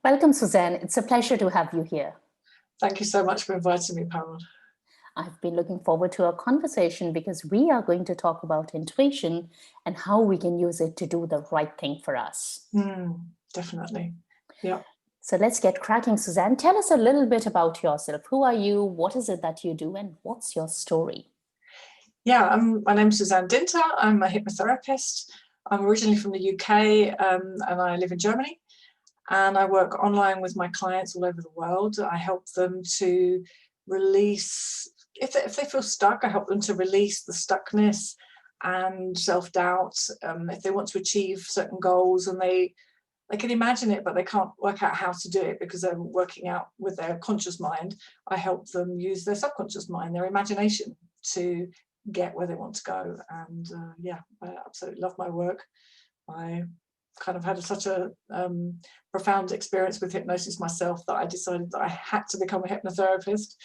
Welcome, Suzanne. It's a pleasure to have you here. Thank you so much for inviting me, Pamela. I've been looking forward to our conversation because we are going to talk about intuition and how we can use it to do the right thing for us. Definitely. Yeah. So let's get cracking, Suzanne. Tell us a little bit about yourself. Who are you? What is it that you do? And what's your story? Yeah, my name's Suzanne Dinter. I'm a hypnotherapist. I'm originally from the UK and I live in Germany. And I work online with my clients all over the world. I help them to release, if they feel stuck, I help them to release the stuckness and self-doubt. If they want to achieve certain goals and they can imagine it, but they can't work out how to do it because they're working out with their conscious mind, I help them use their subconscious mind, their imagination, to get where they want to go. And yeah, I absolutely love my work. I kind of had such a profound experience with hypnosis myself that I decided that I had to become a hypnotherapist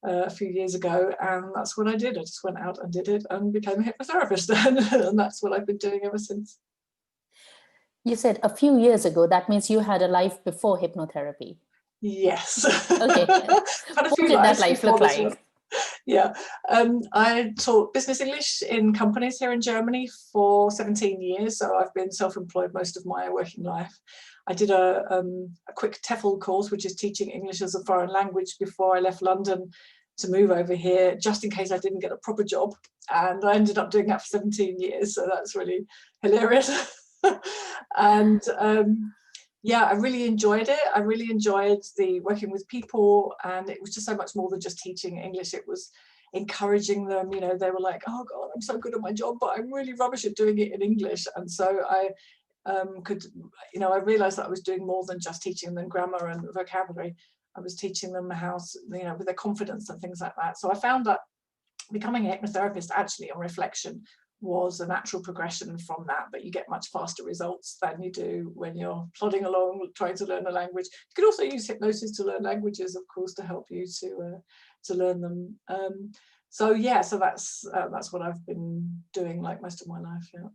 a few years ago, and that's what I did. I just went out and did it and became a hypnotherapist, and that's what I've been doing ever since. You said a few years ago. That means you had a life before hypnotherapy. Yes. Okay. Had a What few did that lives life before look this one. like? Yeah, I taught business English in companies here in Germany for 17 years, so I've been self-employed most of my working life. I did a quick TEFL course, which is teaching English as a foreign language, before I left London to move over here, just in case I didn't get a proper job, and I ended up doing that for 17 years, so that's really hilarious. And yeah, I really enjoyed it. I really enjoyed the working with people, and it was just so much more than just teaching English. It was encouraging them. You know, they were like, "Oh God, I'm so good at my job, but I'm really rubbish at doing it in English." And so I could, you know, I realized that I was doing more than just teaching them grammar and vocabulary. I was teaching them how, you know, with their confidence and things like that. So I found that becoming a hypnotherapist, actually, on reflection, was a natural progression from that, but you get much faster results than you do when you're plodding along trying to learn a language. You can also use hypnosis to learn languages, of course, to help you to learn them. So yeah, so that's what I've been doing like most of my life. Yeah.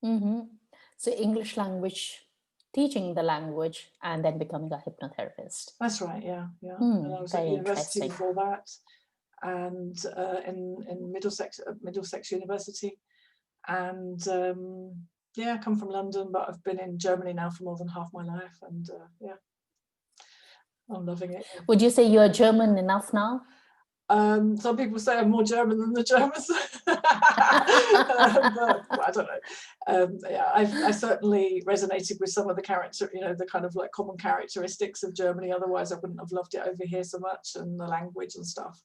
Mm-hmm. So English language, teaching the language, and then becoming a hypnotherapist. That's right. Yeah, yeah. And I was at Very university interesting. before that, and in Middlesex University. And yeah, I come from London, but I've been in Germany now for more than half my life, and yeah, I'm loving it. Would you say you're German enough now? Some people say I'm more German than the Germans, but I don't know. Yeah, I certainly resonated with some of the character, you know, the kind of like common characteristics of Germany. Otherwise, I wouldn't have loved it over here so much, and the language and stuff.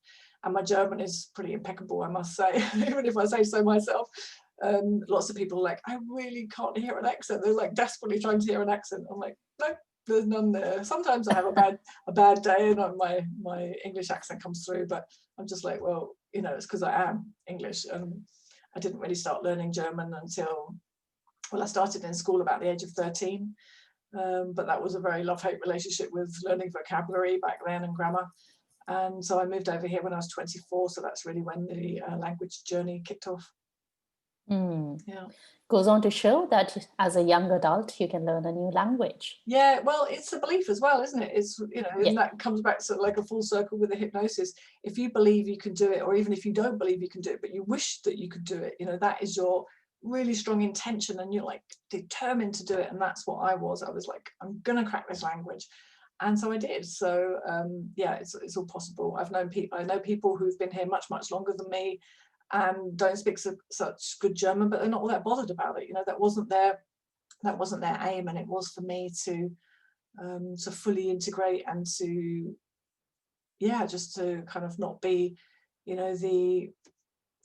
And my German is pretty impeccable, I must say, even if I say so myself. Lots of people are like, I really can't hear an accent. They're like desperately trying to hear an accent. I'm like, no, there's none there. Sometimes I have a bad day and my English accent comes through, but I'm just like, well, you know, it's because I am English. I didn't really start learning German until, well, I started in school about the age of 13, but that was a very love-hate relationship with learning vocabulary back then and grammar. And so I moved over here when I was 24, so that's really when the language journey kicked off. Yeah. Goes on to show that as a young adult, you can learn a new language. Yeah, well, it's a belief as well, isn't it? It's, you know, Yeah. and that comes back to like a full circle with the hypnosis. If you believe you can do it, or even if you don't believe you can do it, but you wish that you could do it, you know, that is your really strong intention, and you're like determined to do it. And that's what I was. I was like, I'm gonna crack this language. And so I did. So yeah, it's all possible. I know people who've been here much longer than me and don't speak such good German, but they're not all that bothered about it. You know, that wasn't their aim, and it was for me to fully integrate and to, yeah, just to kind of not be, you know, the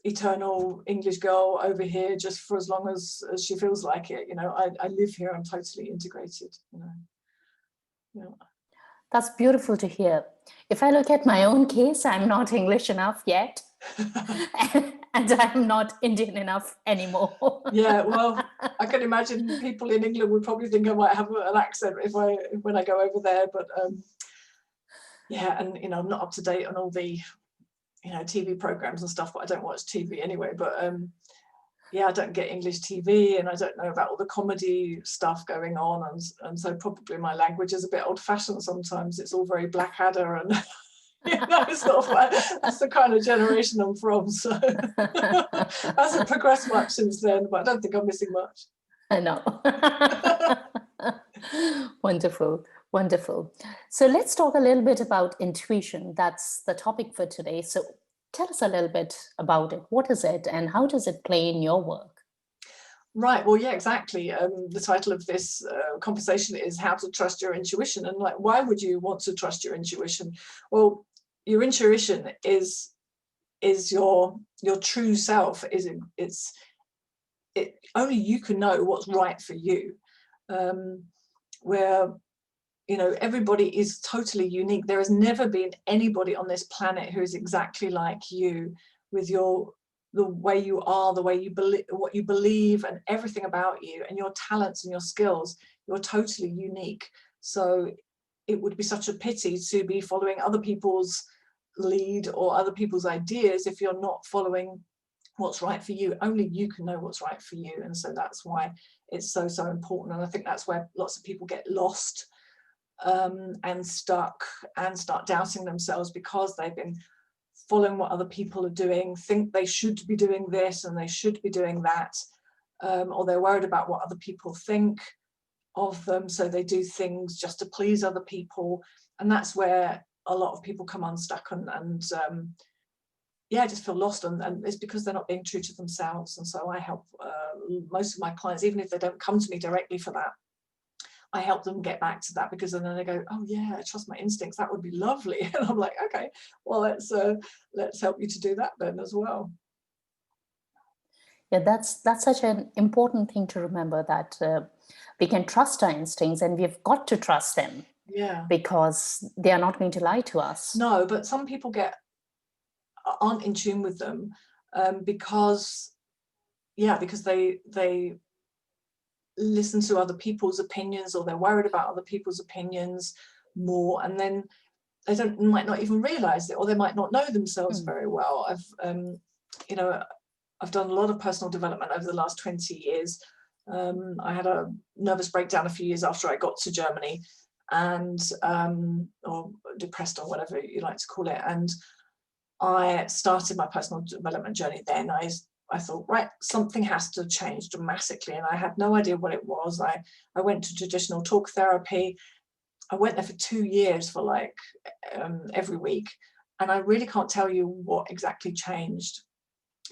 eternal English girl over here just for as long as she feels like it. You know, I live here. I'm totally integrated. You know. Yeah. That's beautiful to hear. If I look at my own case, I'm not English enough yet. And I'm not Indian enough anymore. Yeah, well, I can imagine people in England would probably think I might have an accent when I go over there, but yeah, and you know, I'm not up to date on all the, you know, TV programs and stuff, but I don't watch TV anyway. But yeah, I don't get English TV, and I don't know about all the comedy stuff going on, and so probably my language is a bit old-fashioned sometimes. It's all very Blackadder, and it's not fun. That's the kind of generation I'm from, so hasn't progressed much since then, but I don't think I'm missing much. I know. Wonderful, wonderful. So let's talk a little bit about intuition. That's the topic for today. So tell us a little bit about it. What is it, and how does it play in your work? Right, well, yeah, exactly. The title of this conversation is How to Trust Your Intuition. And like, why would you want to trust your intuition? Well, your intuition is your true self. Only you can know what's right for you. Where, you know, everybody is totally unique. There has never been anybody on this planet who is exactly like you, with the way you are, the way you believe, what you believe, and everything about you, and your talents and your skills. You're totally unique. So it would be such a pity to be following other people's lead or other people's ideas if you're not following what's right for you. Only you can know what's right for you. And so that's why it's so important. And I think that's where lots of people get lost and stuck and start doubting themselves, because they've been following what other people are doing, think they should be doing this and they should be doing that, or they're worried about what other people think of them, so they do things just to please other people. And that's where a lot of people come unstuck and yeah, just feel lost, and it's because they're not being true to themselves. And so I help most of my clients, even if they don't come to me directly for that, I help them get back to that, because then they go, oh yeah, I trust my instincts, that would be lovely. And I'm like, okay, well, let's help you to do that then as well. Yeah, that's such an important thing to remember, that we can trust our instincts, and we've got to trust them. Yeah. Because they are not going to lie to us. No, but some people aren't in tune with them because they listen to other people's opinions, or they're worried about other people's opinions more, and then they might not even realize it, or they might not know themselves very well. I've done a lot of personal development over the last 20 years. I had a nervous breakdown a few years after I got to Germany, and or depressed, or whatever you like to call it. And I started my personal development journey then. I thought, right, something has to change dramatically, and I had no idea what it was. I went to traditional talk therapy. I went there for 2 years for like every week, and I really can't tell you what exactly changed.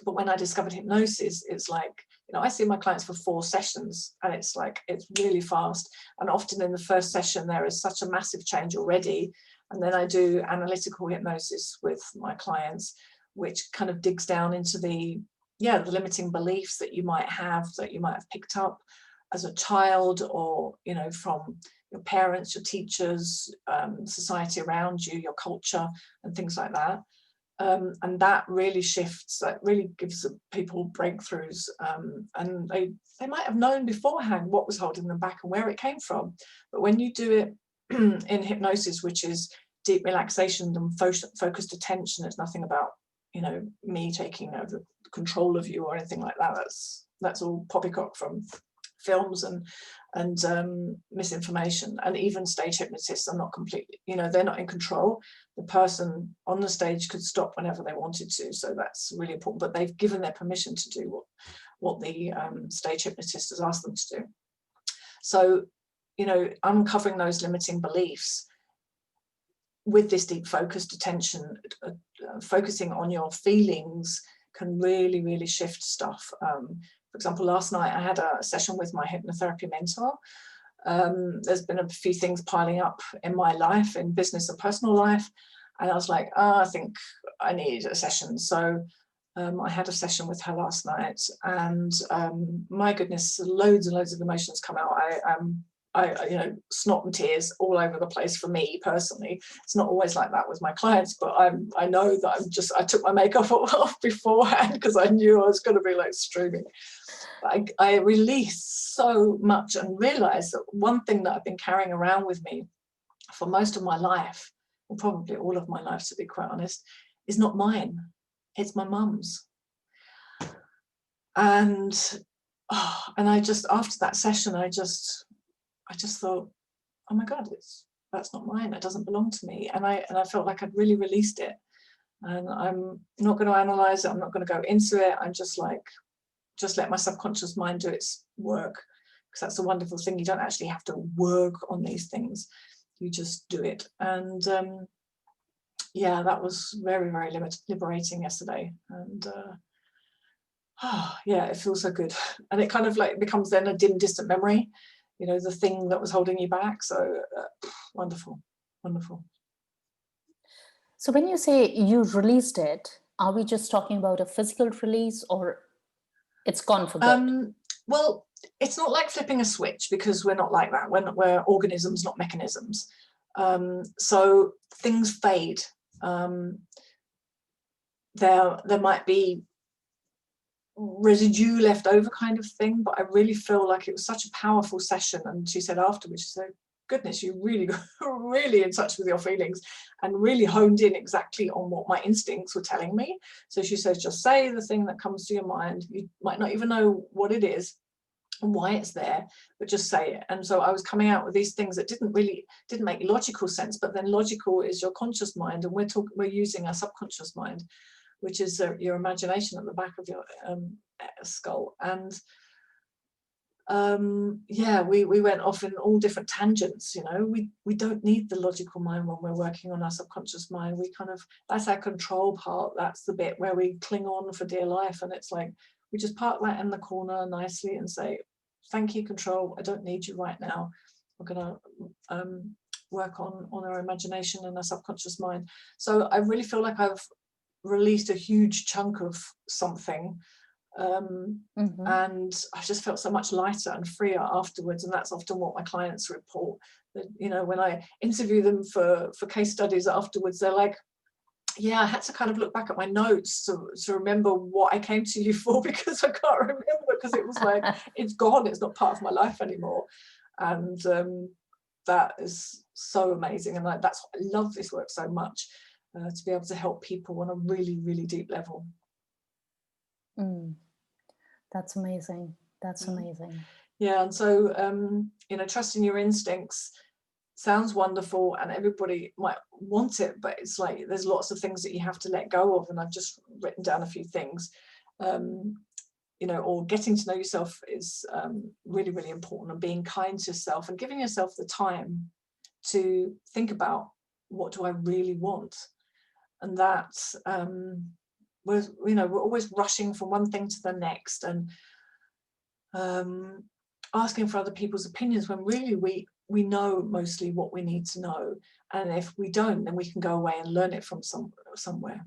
But when I discovered hypnosis, it's like, you know, I see my clients for 4 sessions, and it's like, it's really fast. And often in the first session, there is such a massive change already. And then I do analytical hypnosis with my clients, which kind of digs down into the limiting beliefs that you might have picked up as a child, or, you know, from your parents, your teachers, society around you, your culture, and things like that. And that really shifts, that really gives people breakthroughs, and they might have known beforehand what was holding them back and where it came from. But when you do it in hypnosis, which is deep relaxation and focused attention, it's nothing about, you know, me taking over control of you or anything like that. That's all poppycock from films and misinformation. And even stage hypnotists are not completely, you know, they're not in control. The person on the stage could stop whenever they wanted to, so that's really important. But they've given their permission to do what the stage hypnotist has asked them to do. So, you know, uncovering those limiting beliefs with this deep focused attention, focusing on your feelings, can really, really shift stuff. For example, last night I had a session with my hypnotherapy mentor. There's been a few things piling up in my life, in business and personal life, and I was like, I think I need a session. So I had a session with her last night, and my goodness, loads and loads of emotions come out. I you know, snot and tears all over the place for me personally. It's not always like that with my clients, but I know that I took my makeup off beforehand because I knew I was going to be like streaming. But I released so much and realized that one thing that I've been carrying around with me for most of my life, or probably all of my life to be quite honest, is not mine. It's my mum's. And and I just, after that session, I just thought, oh my God, that's not mine. It doesn't belong to me. And I felt like I'd really released it. And I'm not going to analyze it. I'm not going to go into it. I'm just like, just let my subconscious mind do its work, because that's a wonderful thing. You don't actually have to work on these things. You just do it. And yeah, that was very, very liberating yesterday. And yeah, it feels so good. And it kind of like becomes then a dim, distant memory, you know, the thing that was holding you back. So wonderful, wonderful. So when you say you released it, are we just talking about a physical release, or it's gone for good? Well, it's not like flipping a switch, because we're not like that. We're organisms, not mechanisms. So things fade. There might be residue left over, kind of thing, but I really feel like it was such a powerful session. And she said afterwards, she said, goodness, you really got really in touch with your feelings and really honed in exactly on what my instincts were telling me. So she says, just say the thing that comes to your mind. You might not even know what it is and why it's there, but just say it. And so I was coming out with these things that didn't make logical sense, but then logical is your conscious mind, and we're using our subconscious mind, which is your imagination at the back of your skull. And yeah, we went off in all different tangents. You know, we don't need the logical mind when we're working on our subconscious mind. We kind of, that's our control part. That's the bit where we cling on for dear life. And it's like, we just park that in the corner nicely and say, thank you, control, I don't need you right now. We're gonna work on our imagination and our subconscious mind. So I really feel like I've released a huge chunk of something, and I just felt so much lighter and freer afterwards. And that's often what my clients report, that, you know, when I interview them for case studies afterwards, they're like, yeah, I had to kind of look back at my notes to remember what I came to you for, because I can't remember, because it was like, it's gone, it's not part of my life anymore. And that is so amazing. And that's why I love this work so much, to be able to help people on a really, really deep level. That's amazing. That's amazing. Yeah. And so, you know, trusting your instincts sounds wonderful and everybody might want it, but it's like there's lots of things that you have to let go of. And I've just written down a few things. You know, or getting to know yourself is really, really important, and being kind to yourself and giving yourself the time to think about, what do I really want? And that we're always rushing from one thing to the next, and asking for other people's opinions, when really we know mostly what we need to know. And if we don't, then we can go away and learn it from somewhere.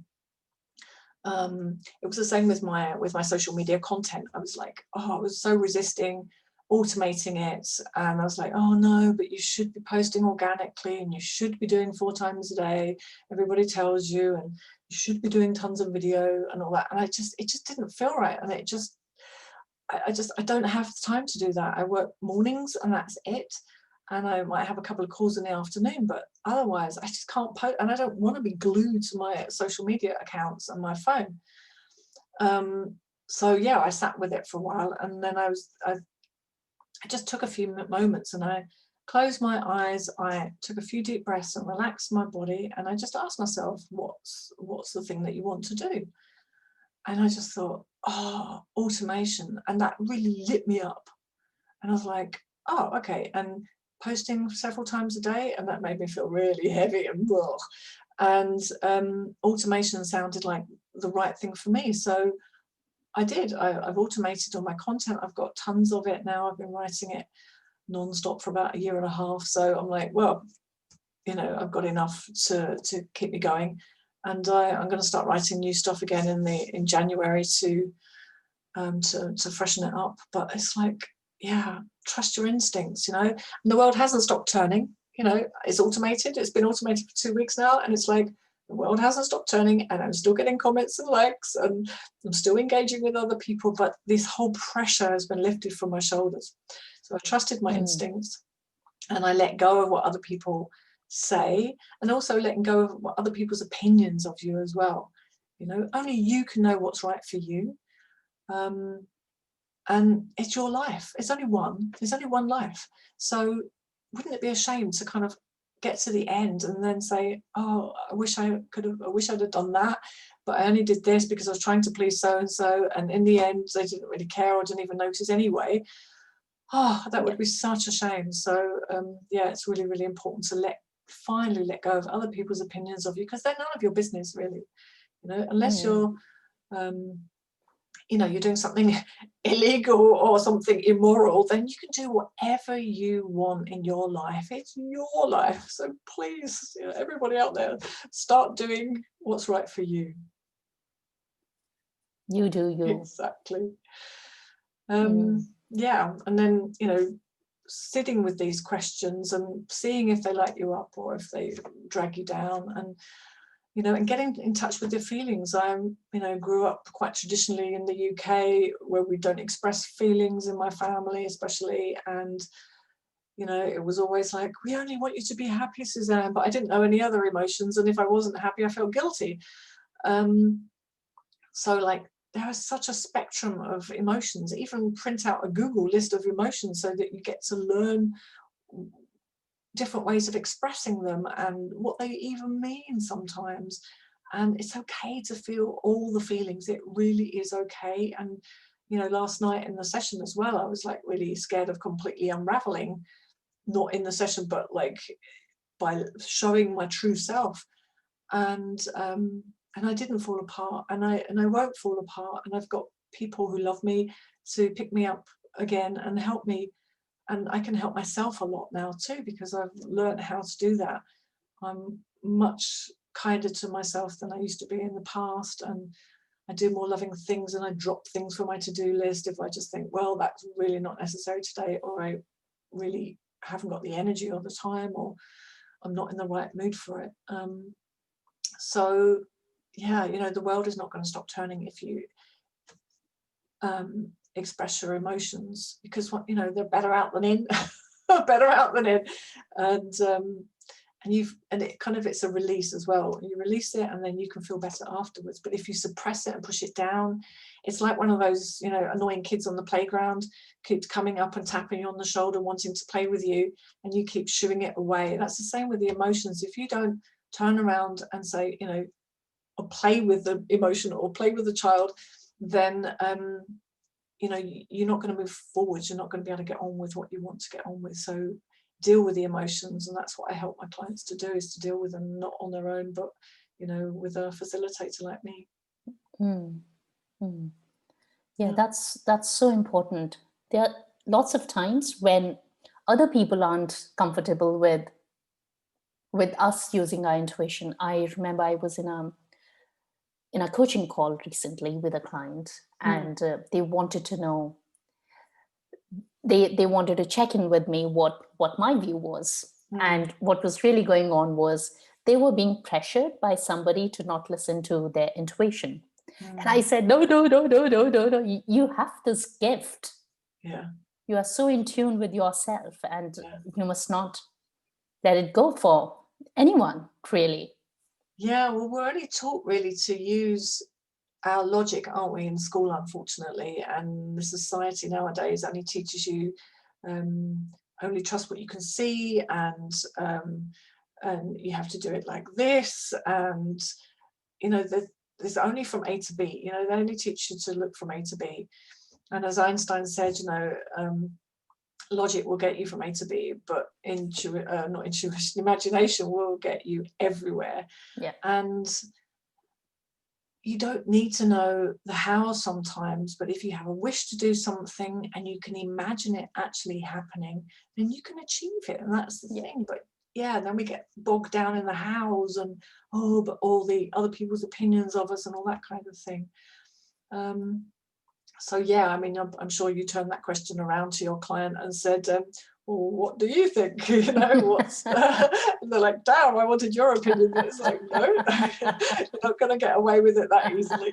It was the same with my social media content. I was like, I was so resisting automating it, and I was like, oh no, but you should be posting organically, and you should be doing 4 times a day, everybody tells you, and you should be doing tons of video and all that. And it just didn't feel right. And I don't have the time to do that. I work mornings and that's it. And I might have a couple of calls in the afternoon, but otherwise I just can't post, and I don't want to be glued to my social media accounts and my phone. So yeah, I sat with it for a while, and then I just took a few moments, and I closed my eyes, I took a few deep breaths and relaxed my body, and I just asked myself, what's the thing that you want to do? And I just thought, automation. And that really lit me up. And I was like, oh, okay. And posting several times a day, and that made me feel really heavy and ugh. And automation sounded like the right thing for me. So I did. I've automated all my content. I've got tons of it now. I've been writing it non-stop for about 1.5 years. So I'm like, well, you know, I've got enough to keep me going. And I'm going to start writing new stuff again in January to freshen it up. But it's like, yeah, trust your instincts, you know. And the world hasn't stopped turning. You know, it's automated. It's been automated for 2 weeks now, and it's like the world hasn't stopped turning, and I'm still getting comments and likes, and I'm still engaging with other people. But this whole pressure has been lifted from my shoulders. So I trusted my instincts, and I let go of what other people say, and also letting go of what other people's opinions of you as well. You know, only you can know what's right for you. And it's your life. It's only one. There's only one life. So wouldn't it be a shame to kind of get to the end and then say, oh, I wish I'd have done that, but I only did this because I was trying to please so and so, and in the end they didn't really care or didn't even notice anyway. Oh, that would be such a shame. So yeah, it's really, really important to finally let go of other people's opinions of you, because they're none of your business, really. You know, unless you're you know, you're doing something illegal or something immoral, then you can do whatever you want in your life. It's your life. So please, you know, everybody out there, start doing what's right for you. You do you. Exactly. Yeah, and then, you know, sitting with these questions and seeing if they light you up or if they drag you down, and you know, and getting in touch with your feelings. You know, grew up quite traditionally in the UK, where we don't express feelings in my family, especially. And, you know, it was always like, we only want you to be happy, Suzanne. But I didn't know any other emotions. And if I wasn't happy, I felt guilty. So like, there is such a spectrum of emotions. Even print out a Google list of emotions so that you get to learn different ways of expressing them and what they even mean sometimes. And it's okay to feel all the feelings. It really is okay. And you know, last night in the session as well, I was like really scared of completely unraveling, not in the session, but like by showing my true self. And I didn't fall apart, and I won't fall apart. And I've got people who love me to pick me up again and help me. And I can help myself a lot now too, because I've learned how to do that. I'm much kinder to myself than I used to be in the past, and I do more loving things, and I drop things from my to-do list if I just think, well, that's really not necessary today, or I really haven't got the energy or the time, or I'm not in the right mood for it. So yeah, you know, the world is not going to stop turning if you express your emotions, because what, you know, they're better out than in. Better out than in. And it kind of, it's a release as well. You release it and then you can feel better afterwards. But if you suppress it and push it down, it's like one of those, you know, annoying kids on the playground keeps coming up and tapping you on the shoulder wanting to play with you, and you keep shooing it away. That's the same with the emotions. If you don't turn around and say, you know, or play with the emotion or play with the child, then you know, you're not going to move forward. You're not going to be able to get on with what you want to get on with. So deal with the emotions, and that's what I help my clients to do, is to deal with them not on their own, but you know, with a facilitator like me. Yeah, that's so important. There are lots of times when other people aren't comfortable with us using our intuition. I remember I was in a coaching call recently with a client, and they wanted to know, they wanted to check in with me what my view was. And what was really going on was they were being pressured by somebody to not listen to their intuition. And I said, no, you have this gift. Yeah. You are so in tune with yourself, and you must not let it go for anyone, really. Yeah, well, we're only taught really to use our logic, aren't we, in school, unfortunately, and the society nowadays only teaches you only trust what you can see, and you have to do it like this, and you know, there's only from A to B. You know, they only teach you to look from A to B. And as Einstein said, you know, logic will get you from A to B, but not intuition, imagination will get you everywhere. Yeah. And you don't need to know the how sometimes, but if you have a wish to do something and you can imagine it actually happening, then you can achieve it. And that's the thing. But yeah, then we get bogged down in the hows and, but all the other people's opinions of us and all that kind of thing. So yeah, I mean, I'm sure you turned that question around to your client and said, well, what do you think? You know, and they're like, damn, I wanted your opinion. But it's like, no, you're not going to get away with it that easily.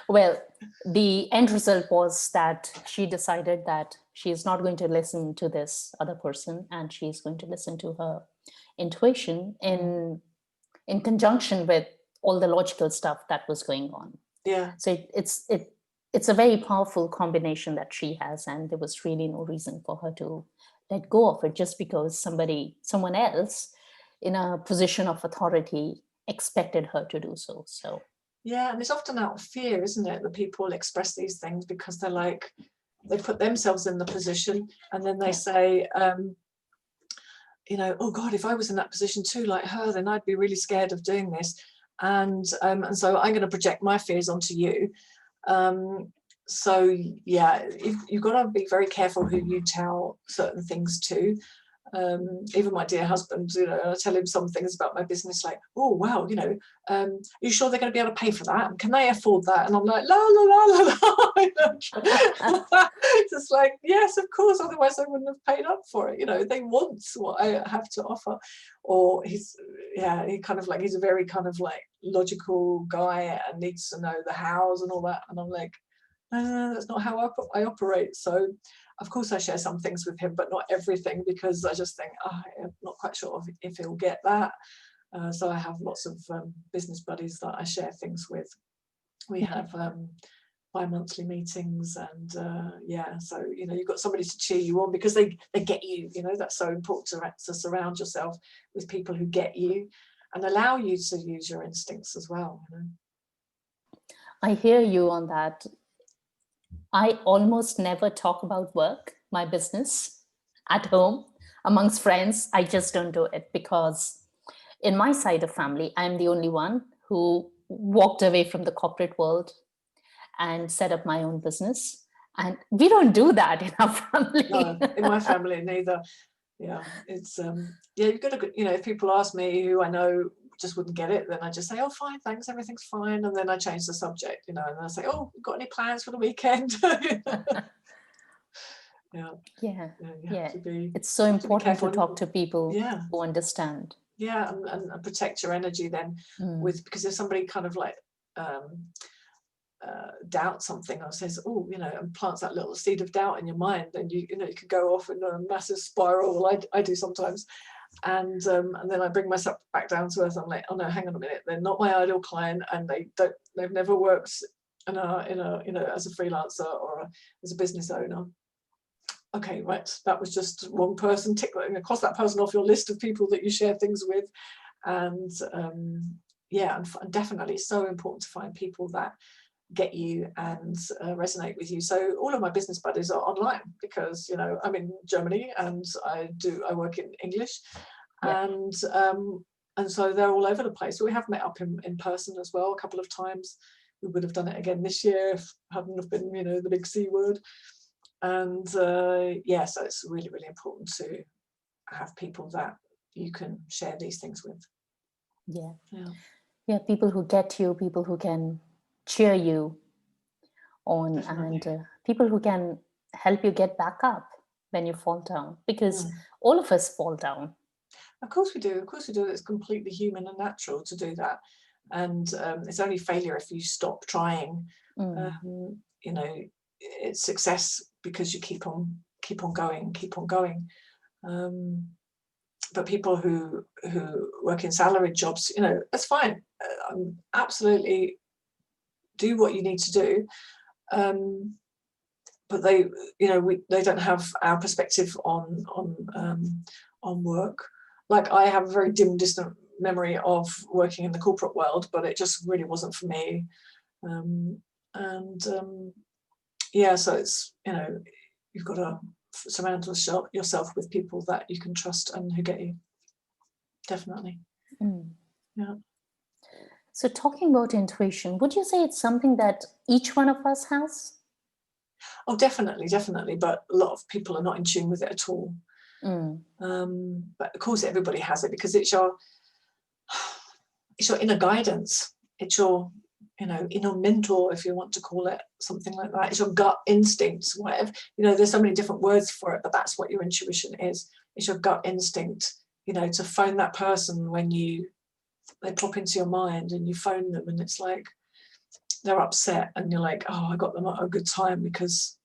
Well, the end result was that she decided that she is not going to listen to this other person, and she's going to listen to her intuition in conjunction with all the logical stuff that was going on. Yeah. So it's it's a very powerful combination that she has, and there was really no reason for her to let go of it just because someone else in a position of authority expected her to do so. So yeah, and it's often out of fear, isn't it, that people express these things because they're like, they put themselves in the position, and then they say, oh God, if I was in that position too, like her, then I'd be really scared of doing this, and so I'm going to project my fears onto you. So yeah, you've got to be very careful who you tell certain things to. Even my dear husband, I tell him some things about my business, like, oh wow, are you sure they're going to be able to pay for that? And can they afford that? And I'm like, la la la la la. Just like, yes, of course, otherwise I wouldn't have paid up for it. They want what I have to offer. Or he's a very kind of like logical guy and needs to know the hows and all that. And I'm like, that's not how I operate. So of course I share some things with him, but not everything, because I just think, I'm not quite sure if he'll get that. So I have lots of business buddies that I share things with. We have bi-monthly meetings, and so you've got somebody to cheer you on, because they get you. That's so important to surround yourself with people who get you and allow you to use your instincts as well. I hear you on that. I almost never talk about work, my business, at home amongst friends. I just don't do it because in my side of family, I'm the only one who walked away from the corporate world and set up my own business. And we don't do that in our family. No, in my family, neither. Yeah, it's you've got to, if people ask me who I know just wouldn't get it, then I just say, oh fine, thanks, everything's fine, and then I change the subject, and I say, oh, got any plans for the weekend? It's so important to talk to people yeah, who understand. Yeah, and protect your energy then because if somebody kind of like doubts something or says, oh, and plants that little seed of doubt in your mind, then you could go off in a massive spiral. I do sometimes, and then I bring myself back down to earth. I'm like, oh no, hang on a minute, they're not my ideal client, and they've never worked in a as a freelancer or as a business owner. Okay, right, that was just one person. Cross that person off your list of people that you share things with, and and definitely so important to find people that get you and resonate with you. So all of my business buddies are online because I'm in Germany and I work in English, and so they're all over the place. We have met up in person as well a couple of times. We would have done it again this year if it hadn't have been the big C word. And so it's really, really important to have people that you can share these things with. People who get you, people who can cheer you on. Definitely. And people who can help you get back up when you fall down, because all of us fall down. Of course we do. It's completely human and natural to do that, and it's only failure if you stop trying. It's success because you keep on going. But people who work in salaried jobs, that's fine. Absolutely do what you need to do. But they don't have our perspective on work. Like, I have a very dim, distant memory of working in the corporate world, but it just really wasn't for me. So it's, you've got to surround yourself with people that you can trust and who get you. Definitely. Yeah. So talking about intuition, would you say it's something that each one of us has? Oh, definitely. But a lot of people are not in tune with it at all. But of course everybody has it, because it's your inner guidance. It's your inner mentor, if you want to call it something like that. It's your gut instincts, whatever. There's so many different words for it, but that's what your intuition is. It's your gut instinct, to phone that person when they pop into your mind and you phone them and it's like they're upset and you're like, oh, I got them at a good time because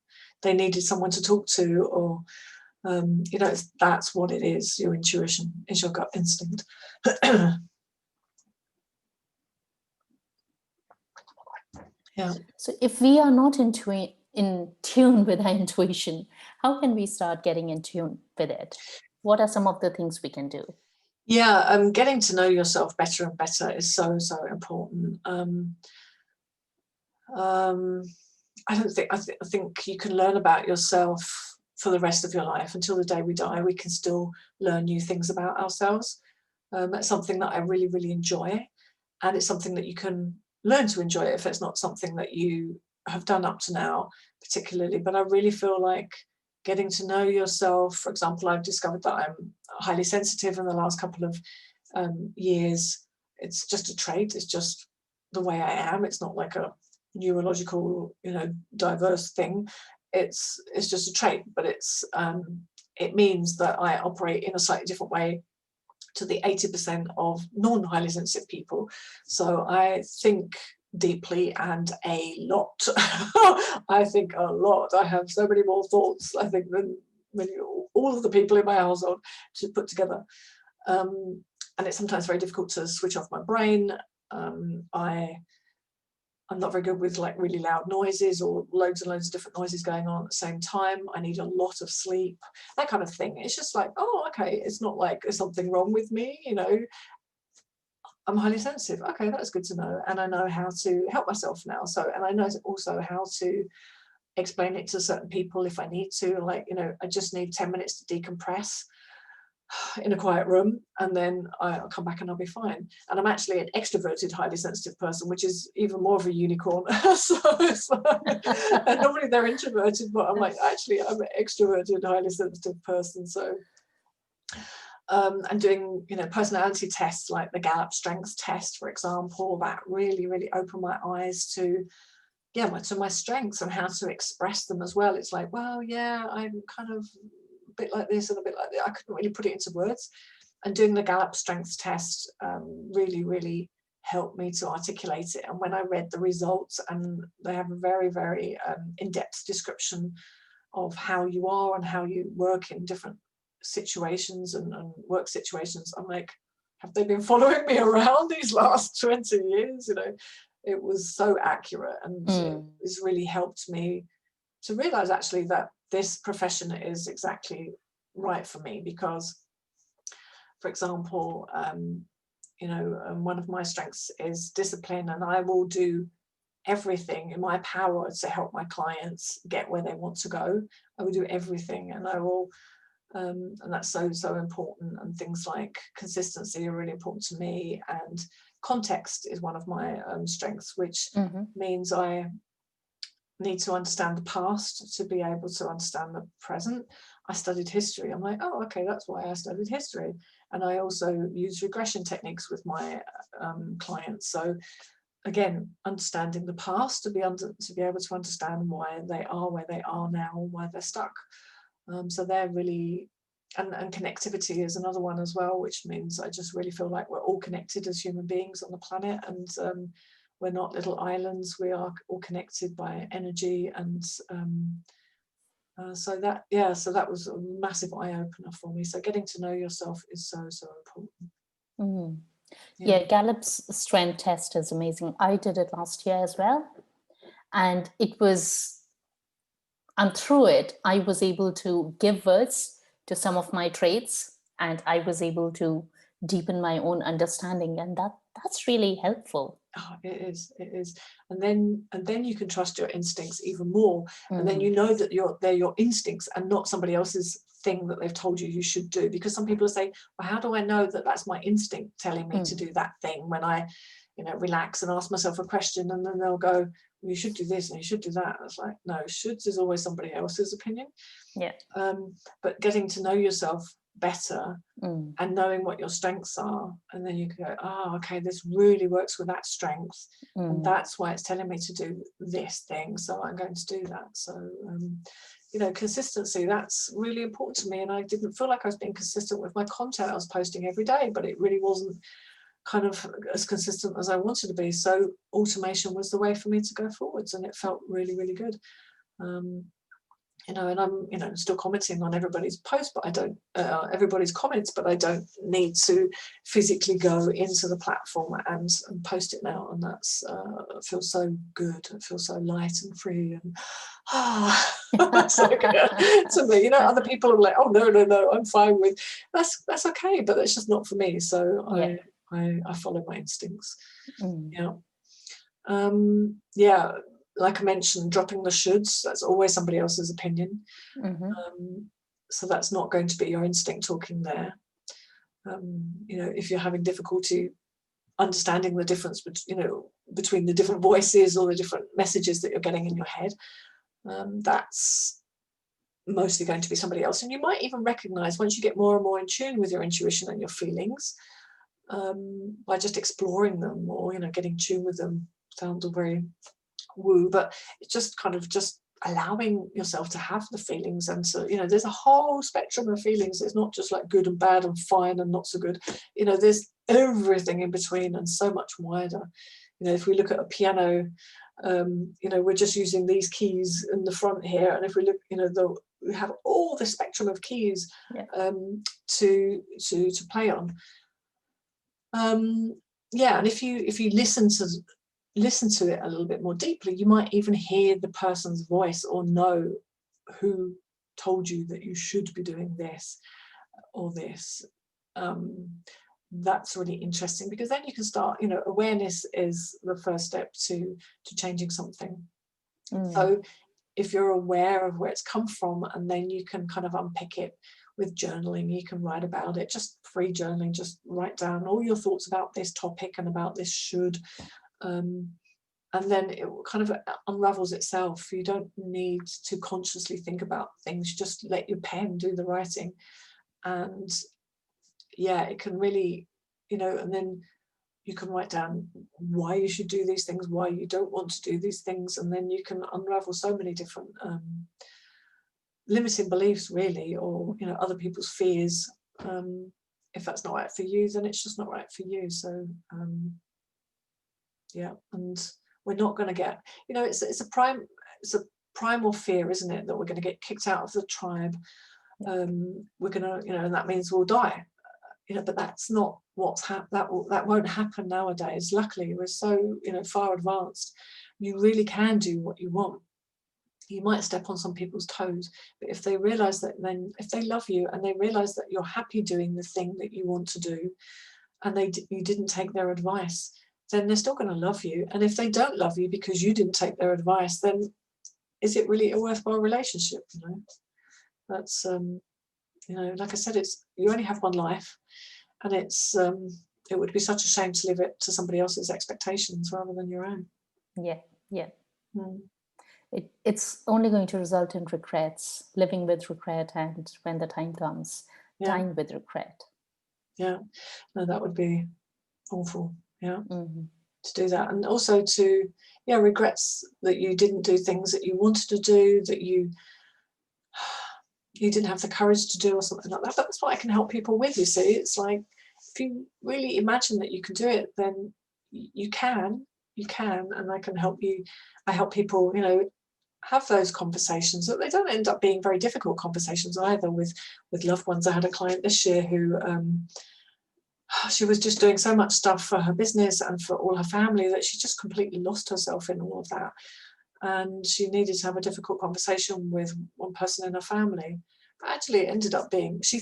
they needed someone to talk to, or that's what it is. Your intuition is your gut instinct. Yeah. So if we are not in tune with our intuition, how can we start getting in tune with it? What are some of the things we can do? Yeah, getting to know yourself better and better is so, so important. I think you can learn about yourself for the rest of your life. Until the day we die, we can still learn new things about ourselves. That's something that I really, really enjoy. And it's something that you can learn to enjoy if it's not something that you have done up to now, particularly. But I really feel like getting to know yourself, for example, I've discovered that I'm highly sensitive in the last couple of years. It's just a trait. It's just the way I am. It's not like a neurological, diverse thing. It's just a trait, but it means that I operate in a slightly different way to the 80% of non-highly sensitive people. So I think deeply and a lot. I think a lot. I have so many more thoughts, I think, than all of the people in my household to put together. And it's sometimes very difficult to switch off my brain. I'm not very good with like really loud noises or loads and loads of different noises going on at the same time. I need a lot of sleep, that kind of thing. It's just like, oh, okay, it's not like there's something wrong with me, I'm highly sensitive. Okay, that's good to know. And I know how to help myself now. And I know also how to explain it to certain people if I need to. Like, I just need 10 minutes to decompress in a quiet room, and then I'll come back and I'll be fine. And I'm actually an extroverted, highly sensitive person, which is even more of a unicorn. So it's like, and normally they're introverted, but I'm like, actually, I'm an extroverted, highly sensitive person. So and doing, personality tests like the Gallup Strengths test, for example, that really, really opened my eyes to my strengths and how to express them as well. It's like, well, yeah, I'm kind of a bit like this and a bit like that. I couldn't really put it into words. And doing the Gallup Strengths test really, really helped me to articulate it. And when I read the results, and they have a very, very in-depth description of how you are and how you work in different situations and work situations, I'm like, have they been following me around these last 20 years? It was so accurate, and it's really helped me to realize actually that this profession is exactly right for me. Because, for example, one of my strengths is discipline, and I will do everything in my power to help my clients get where they want to go. I will do everything, and I will and that's so, so important. And things like consistency are really important to me, and context is one of my strengths, which means I need to understand the past to be able to understand the present. I studied history. I'm like, oh, okay, that's why I studied history. And I also use regression techniques with my clients. So again, understanding the past to be able to understand why they are where they are now, why they're stuck. So they're really, and connectivity is another one as well, which means I just really feel like we're all connected as human beings on the planet, and we're not little islands. We are all connected by energy, and so that was a massive eye-opener for me. So getting to know yourself is so, so important. Yeah, Gallup's strength test is amazing. I did it last year as well. And through it, I was able to give words to some of my traits, and I was able to deepen my own understanding. And that's really helpful. Oh, it is. And then you can trust your instincts even more. And then you know that they're your instincts and not somebody else's thing that they've told you should do. Because some people say, well, how do I know that that's my instinct telling me to do that thing, when I relax and ask myself a question, and then they'll go, well, you should do this and you should do that. And it's like, no, shoulds is always somebody else's opinion. Yeah. But getting to know yourself better and knowing what your strengths are, and then you can go, oh, okay, this really works with that strength, and that's why it's telling me to do this thing, so I'm going to do that. So consistency, that's really important to me, and I didn't feel like I was being consistent with my content I was posting every day, but it really wasn't kind of as consistent as I wanted to be. So automation was the way for me to go forwards, and it felt really, really good. and I'm, still commenting on everybody's post, but I don't, everybody's comments, but I don't need to physically go into the platform and post it now. And that's, it feels so good. It feels so light and free and, it's like, to me, other people are like, oh, no, I'm fine with, that's okay, but it's just not for me. So Yeah. I follow my instincts. Mm. Yeah. Like I mentioned, dropping the shoulds, that's always somebody else's opinion. So that's not going to be your instinct talking there. If you're having difficulty understanding the difference between the different voices or the different messages that you're getting in your head, that's mostly going to be somebody else. And you might even recognize, once you get more and more in tune with your intuition and your feelings, by just exploring them or getting in tune with them. Sounds very woo, but it's just kind of just allowing yourself to have the feelings. And so there's a whole spectrum of feelings. It's not just like good and bad and fine and not so good. There's everything in between and so much wider. If we look at a piano, we're just using these keys in the front here, and if we look, we have all the spectrum of keys to play on. And if you listen to it a little bit more deeply, you might even hear the person's voice or know who told you that you should be doing this or this. That's really interesting, because then you can start, awareness is the first step to changing something. So if you're aware of where it's come from, and then you can kind of unpick it with journaling, you can write about it, just free journaling, just write down all your thoughts about this topic and about this should. And then it kind of unravels itself. You don't need to consciously think about things. Just let your pen do the writing. And it can really, and then you can write down why you should do these things, why you don't want to do these things. And then you can unravel so many different limiting beliefs, really, or, other people's fears. If that's not right for you, then it's just not right for you. So, and we're not going to get, it's a primal fear, isn't it, that we're going to get kicked out of the tribe. We're going to, and that means we'll die. But that's not what's that won't happen nowadays. Luckily, we're so far advanced. You really can do what you want. You might step on some people's toes, but if they realize that, then if they love you and they realize that you're happy doing the thing that you want to do, and you didn't take their advice, then they're still going to love you. And if they don't love you because you didn't take their advice, then is it really a worthwhile relationship? That's like I said, you only have one life, and it would be such a shame to leave it to somebody else's expectations rather than your own. It's only going to result in regrets, living with regret, and when the time comes, dying with regret. No, that would be awful. To do that, and also to regrets that you didn't do things that you wanted to do, that you didn't have the courage to do, or something like that. But that's what I can help people with. You see, it's like, if you really imagine that you can do it, then you can, and I can help you. I help people, have those conversations. That they don't end up being very difficult conversations either with loved ones. I had a client this year who she was just doing so much stuff for her business and for all her family that she just completely lost herself in all of that. And she needed to have a difficult conversation with one person in her family. But actually, it ended up being, she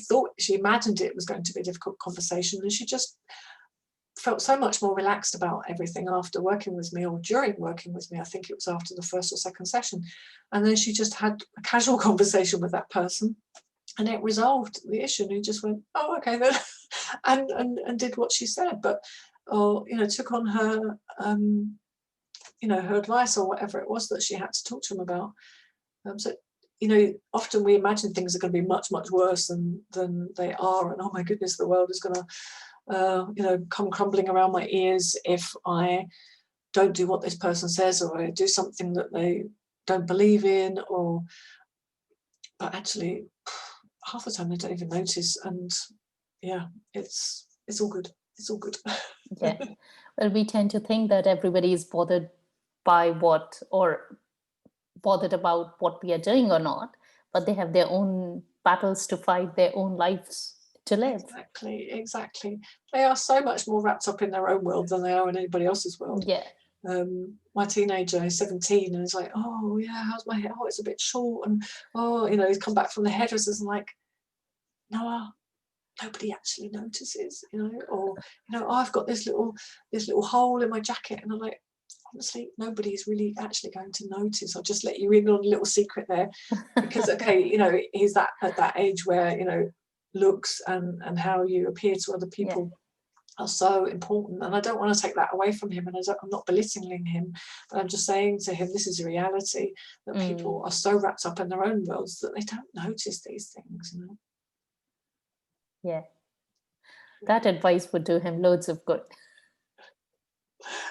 imagined it was going to be a difficult conversation, and she just felt so much more relaxed about everything after working with me, or during working with me. I think it was after the first or second session. And then she just had a casual conversation with that person, and it resolved the issue. And he just went, oh, okay then, and did what she said, but took on her her advice, or whatever it was that she had to talk to him about. So often we imagine things are going to be much, much worse than they are, and oh my goodness, the world is going to come crumbling around my ears if I don't do what this person says, or I do something that they don't believe in, but actually half the time they don't even notice. And it's all good. It's all good. Well, we tend to think that everybody is bothered by bothered about what we are doing or not, but they have their own battles to fight, their own lives to live. Exactly. They are so much more wrapped up in their own world than they are in anybody else's world. Yeah. My teenager is 17 and is like, oh yeah, how's my hair? Oh, it's a bit short, and oh, he's come back from the hairdressers, and like, Noah, nobody actually notices, or oh, I've got this little hole in my jacket, and I'm like, honestly, nobody's really actually going to notice. I'll just let you in on a little secret there, because okay, he's at that age where looks and how you appear to other people are so important, and I don't want to take that away from him, and I'm not belittling him, but I'm just saying to him, this is a reality, that people are so wrapped up in their own worlds that they don't notice these things. Yeah, that advice would do him loads of good.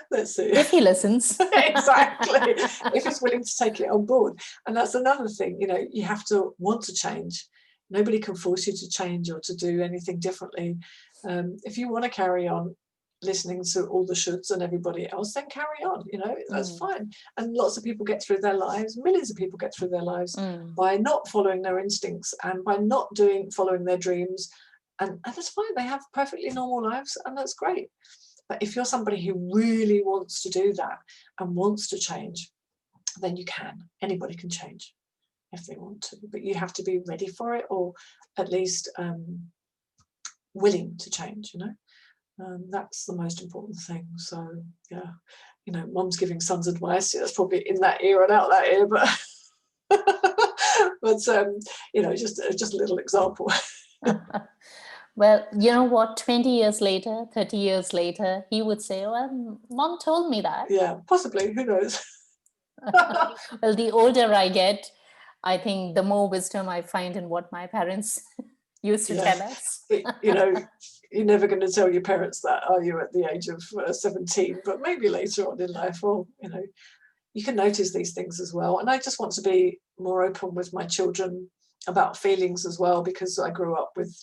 Let's see if he listens. Exactly, if he's willing to take it on board. And that's another thing, you have to want to change. Nobody can force you to change or to do anything differently. If you want to carry on listening to all the shoulds and everybody else, then carry on, that's fine. And lots of people get through their lives, millions of people get through their lives by not following their instincts and by not following their dreams, and that's fine. They have perfectly normal lives, and that's great. But if you're somebody who really wants to do that and wants to change, then you can. Anybody can change if they want to, but you have to be ready for it, or at least willing to change, that's the most important thing. So yeah, mom's giving sons advice. That's probably in that ear and out that ear, but but just a little example. Well, you know what, 20 years later, 30 years later, he would say, well, mom told me that. Yeah, possibly, who knows. Well, the older I get, I think the more wisdom I find in what my parents used to tell us. You're never going to tell your parents that, are you, at the age of 17? But maybe later on in life, or you can notice these things as well. And I just want to be more open with my children about feelings as well, because I grew up with,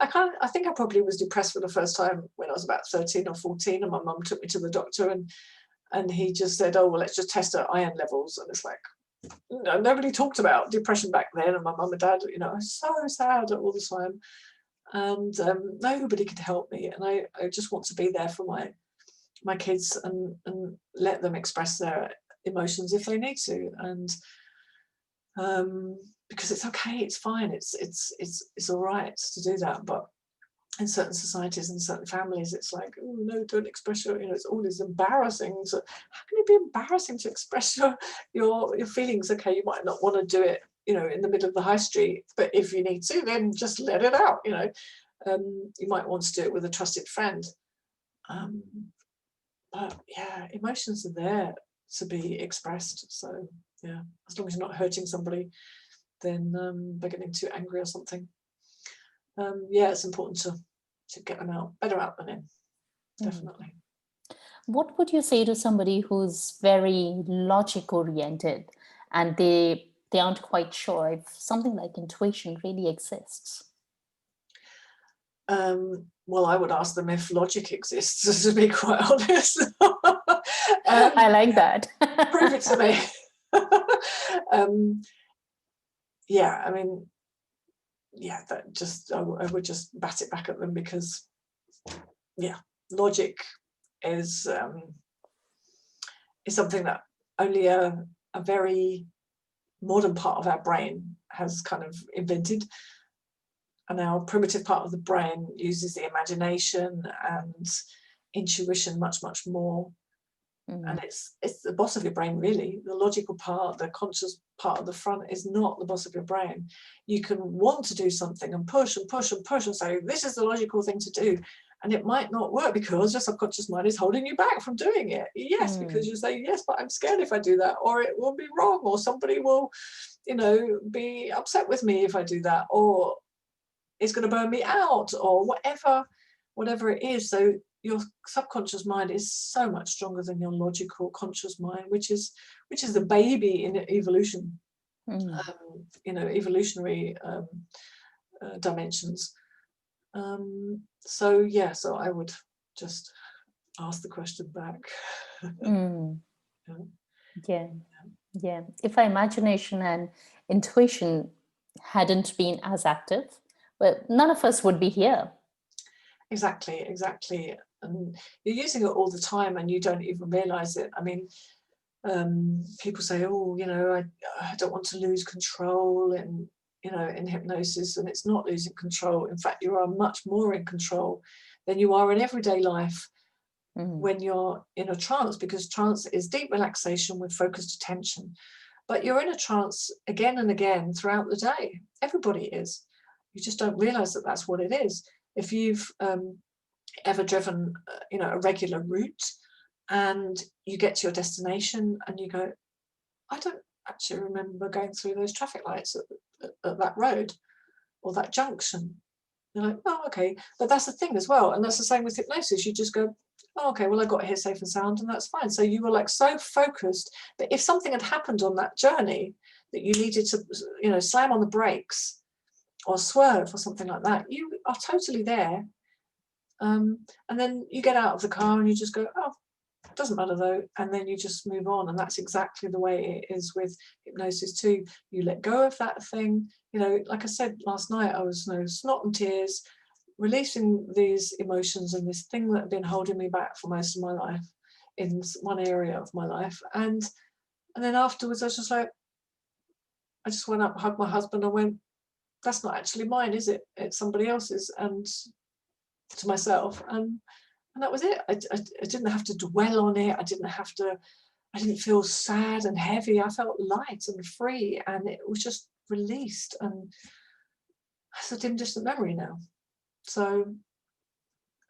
I think I probably was depressed for the first time when I was about 13 or 14, and my mum took me to the doctor, and he just said, oh, well, let's just test her iron levels. And it's like, nobody talked about depression back then, and my mum and dad, I was so sad all the time, and nobody could help me. And I just want to be there for my kids and let them express their emotions if they need to, and because it's okay, it's fine, it's all right to do that. But in certain societies and certain families, it's like, oh no, don't express it's always embarrassing. So how can it be embarrassing to express your feelings? Okay, you might not want to do it, in the middle of the high street, but if you need to, then just let it out. You might want to do it with a trusted friend. But yeah, emotions are there to be expressed. So yeah, as long as you're not hurting somebody, then they're getting too angry or something. Yeah, it's important to get them out, better out than in, definitely. What would you say to somebody who's very logic oriented and they aren't quite sure if something like intuition really exists? Well, I would ask them if logic exists, to be quite honest. I like that. Prove it to me. Yeah, I mean, yeah, that just I would just bat it back at them, because yeah, logic is something that only a very modern part of our brain has kind of invented, and our primitive part of the brain uses the imagination and intuition much more. And it's the boss of your brain, really. The logical part, the conscious part of the front, is not the boss of your brain. You can want to do something and push and push and push and say, this is the logical thing to do, and it might not work because your subconscious mind is holding you back from doing it. Yes, because you say, yes, but I'm scared if I do that, or it will be wrong, or somebody will be upset with me if I do that, or it's going to burn me out, or whatever it is. So your subconscious mind is so much stronger than your logical conscious mind, which is the baby in evolution, evolutionary dimensions. So I would just ask the question back. Yeah. Yeah. If our imagination and intuition hadn't been as active, well, none of us would be here. Exactly. And you're using it all the time and you don't even realize it. I mean, people say, oh, I don't want to lose control in hypnosis, and it's not losing control. In fact, you are much more in control than you are in everyday life when you're in a trance, because trance is deep relaxation with focused attention. But you're in a trance again and again throughout the day. Everybody is. You just don't realize that that's what it is. If you've ever driven, a regular route, and you get to your destination and you go, I don't actually remember going through those traffic lights at that road or that junction. You're like, oh, okay. But that's the thing as well. And that's the same with hypnosis. You just go, oh, okay, well, I got here safe and sound, and that's fine. So you were like so focused that if something had happened on that journey that you needed to, slam on the brakes or swerve or something like that, you are totally there. And then you get out of the car and you just go, oh, it doesn't matter though, and then you just move on. And that's exactly the way it is with hypnosis too. You let go of that thing. Like I said last night, I was snot and tears, releasing these emotions and this thing that had been holding me back for most of my life in one area of my life. And then afterwards, I was just like, I just went up, hugged my husband, and went, that's not actually mine, is it? It's somebody else's. And to myself, and that was it. I didn't have to dwell on it. I didn't feel sad and heavy. I felt light and free, and it was just released, and it's a dim distant memory now. So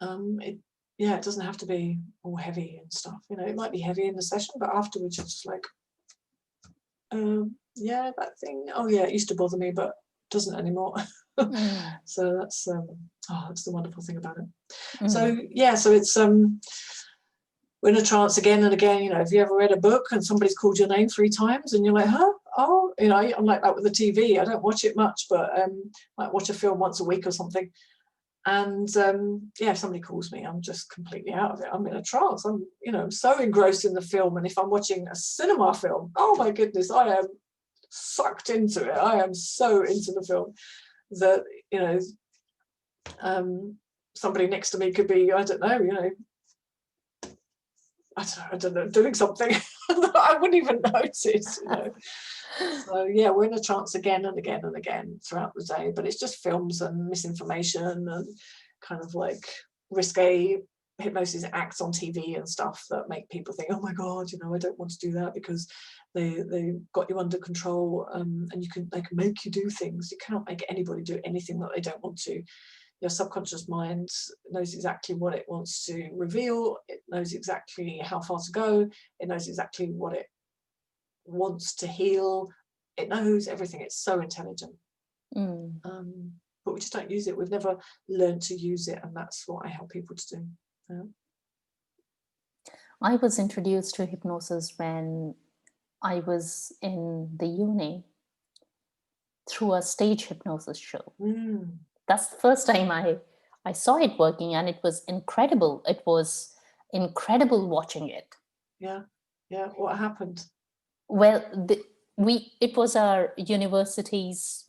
it doesn't have to be all heavy and stuff. It might be heavy in the session, but afterwards it's just like, that thing, oh yeah, it used to bother me, but doesn't anymore. So that's the wonderful thing about it. So it's we're in a trance again and again. Have you ever read a book and somebody's called your name 3 times and you're like, huh? Oh, I'm like that with the TV. I don't watch it much, but might watch a film once a week or something. And if somebody calls me, I'm just completely out of it. I'm in a trance. I'm so engrossed in the film. And if I'm watching a cinema film, oh my goodness, I am sucked into it. I am so into the film that somebody next to me could be, I don't know, doing something that I wouldn't even notice. So we're in a trance again and again and again throughout the day, but it's just films and misinformation and kind of like risque hypnosis acts on TV and stuff that make people think, oh my God, I don't want to do that, because they got you under control, and they can make you do things. You cannot make anybody do anything that they don't want to. Your subconscious mind knows exactly what it wants to reveal. It knows exactly how far to go. It knows exactly what it wants to heal. It knows everything. It's so intelligent. But we just don't use it. We've never learned to use it, and that's what I help people to do. I was introduced to hypnosis when I was in the uni through a stage hypnosis show. That's the first time I saw it working, and it was incredible. It was incredible watching it. Yeah. What happened? Well, it was our university's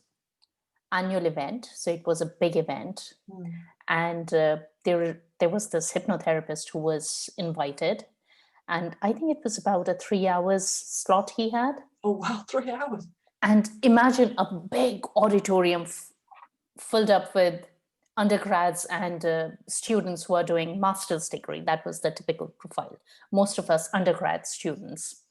annual event, so it was a big event, and there was this hypnotherapist who was invited, and I think it was about a 3 hours slot he had. Oh wow, 3 hours! And imagine a big auditorium filled up with undergrads and students who are doing master's degree. That was the typical profile. Most of us undergrad students,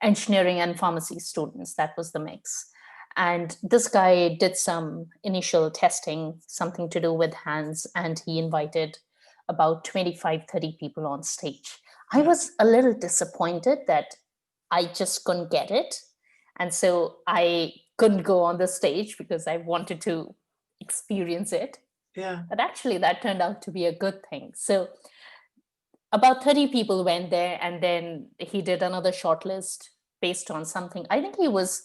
engineering and pharmacy students, that was the mix. And this guy did some initial testing, something to do with hands, and he invited about 25, 30 people on stage. I was a little disappointed that I just couldn't get it. And so I couldn't go on the stage because I wanted to experience it. Yeah. But actually, that turned out to be a good thing. So about 30 people went there, and then he did another shortlist based on something. I think he was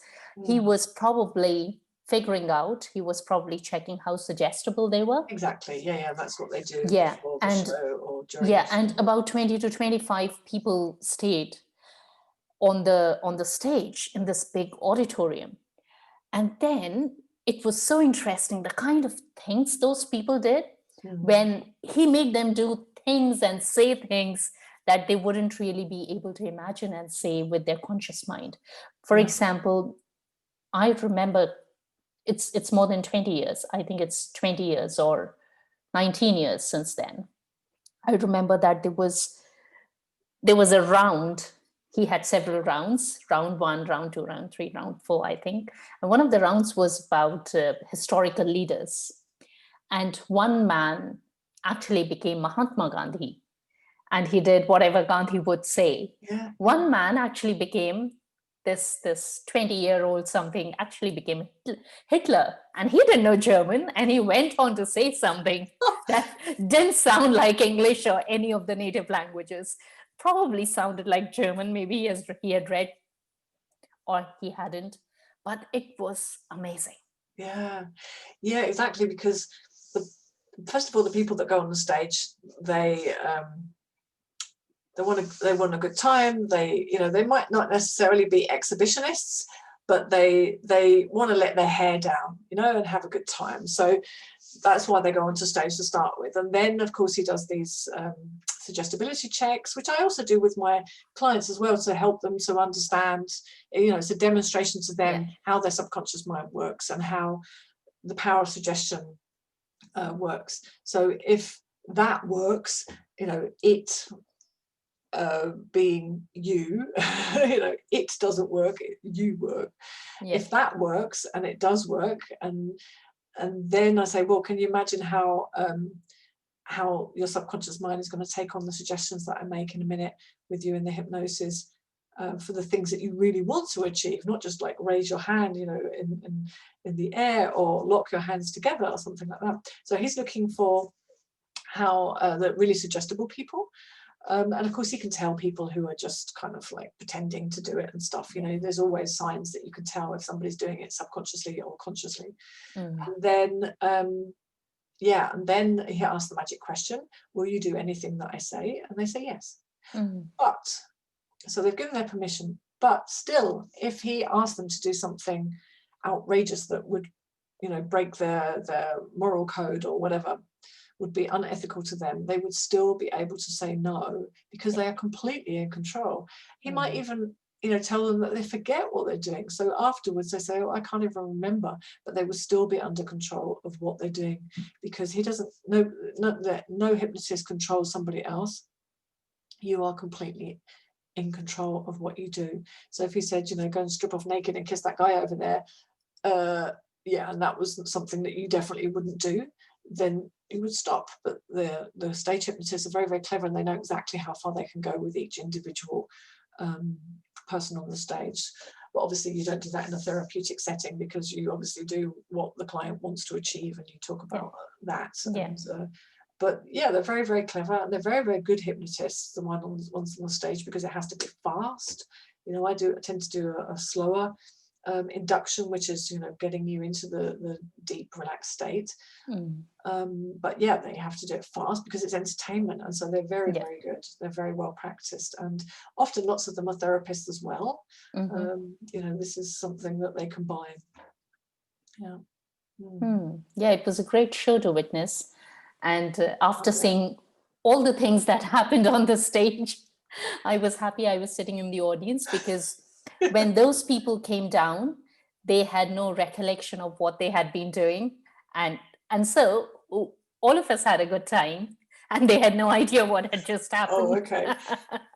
probably figuring out, he was probably checking how suggestible they were. Exactly. Yeah, that's what they do before the and show or during yeah, the show. and about 20 to 25 people stayed. on the stage in this big auditorium. And then it was so interesting, the kind of things those people did, when he made them do things and say things that they wouldn't really be able to imagine and say with their conscious mind. For Yeah. example, I remember, it's more than 20 years. I think it's 20 years or 19 years since then. I remember that there was a round. He had several rounds: round 1, round 2, round 3, round 4, I think. And one of the rounds was about historical leaders. And one man actually became Mahatma Gandhi, and he did whatever Gandhi would say. Yeah. One man actually became this 20-year-old something, actually became Hitler, and he didn't know German, and he went on to say something that didn't sound like English or any of the native languages. Probably sounded like German, maybe he had read, or he hadn't, but it was amazing. Yeah, yeah, exactly. Because first of all, the people that go on the stage, they want a good time. They might not necessarily be exhibitionists, but they want to let their hair down, and have a good time. So that's why they go onto stage to start with. And then, of course, he does these suggestibility checks, which I also do with my clients as well, to help them to understand, it's a demonstration to them how their subconscious mind works and how the power of suggestion works. So if that works, it being you, it doesn't work, you work. If that works, and it does work, and then I say, well, can you imagine how your subconscious mind is going to take on the suggestions that I make in a minute with you in the hypnosis, for the things that you really want to achieve, not just like raise your hand, in the air, or lock your hands together or something like that. So he's looking for how the really suggestible people. And of course, he can tell people who are just kind of like pretending to do it and stuff. There's always signs that you can tell if somebody's doing it subconsciously or consciously. And then, and then he asks the magic question: will you do anything that I say? And they say yes. But so they've given their permission. But still, if he asked them to do something outrageous that would, break their moral code or whatever, would be unethical to them, they would still be able to say no, because they are completely in control. He might even, tell them that they forget what they're doing. So afterwards they say, oh, I can't even remember, but they would still be under control of what they're doing, because he doesn't know, no hypnotist controls somebody else. You are completely in control of what you do. So if he said, go and strip off naked and kiss that guy over there, and that was something that you definitely wouldn't do, then it would stop. But the stage hypnotists are very, very clever, and they know exactly how far they can go with each individual person on the stage. But obviously you don't do that in a therapeutic setting, because you obviously do what the client wants to achieve, and you talk about that. And, but yeah, they're very, very clever, and they're very, very good hypnotists, the ones on the stage, because it has to be fast. I tend to do a slower induction, which is getting you into the deep relaxed state. But yeah, they have to do it fast because it's entertainment, and so they're very, very good. They're very well practiced, and often lots of them are therapists as well. This is something that they combine. Yeah, it was a great show to witness, and after seeing all the things that happened on the stage, I was happy I was sitting in the audience, because when those people came down, they had no recollection of what they had been doing. And so all of us had a good time, and they had no idea what had just happened. Oh, okay.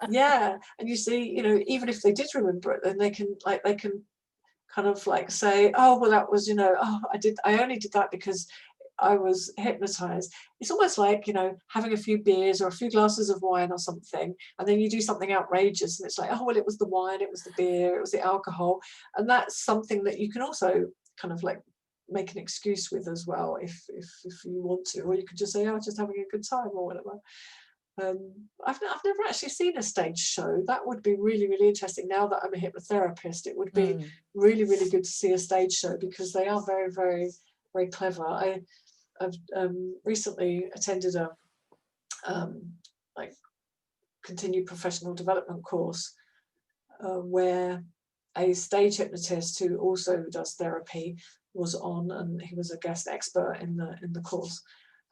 Yeah. And you see, even if they did remember it, then they can kind of like say, oh, well, that was, I only did that because I was hypnotized. It's almost like, having a few beers or a few glasses of wine or something, and then you do something outrageous, and it's like, oh, well, it was the wine, it was the beer, it was the alcohol. And that's something that you can also kind of like make an excuse with as well, if you want to, or you could just say, oh, just having a good time or whatever. I've never actually seen a stage show. That would be really, really interesting. Now that I'm a hypnotherapist, it would be really, really good to see a stage show, because they are very, very, very clever. I've recently attended a like continued professional development course where a stage hypnotist who also does therapy was on, and he was a guest expert in the course,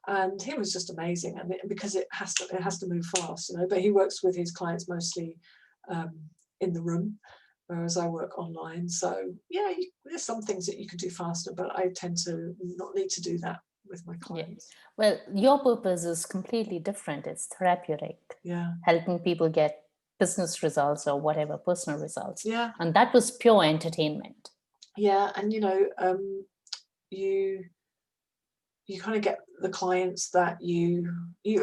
and he was just amazing. And because it has to move fast, but he works with his clients mostly in the room, whereas I work online. So yeah, there's some things that you can do faster, but I tend to not need to do that with my clients. Well, your purpose is completely different. It's therapeutic. Yeah. Helping people get business results or whatever, personal results. Yeah. And that was pure entertainment. Yeah. And you kind of get the clients that you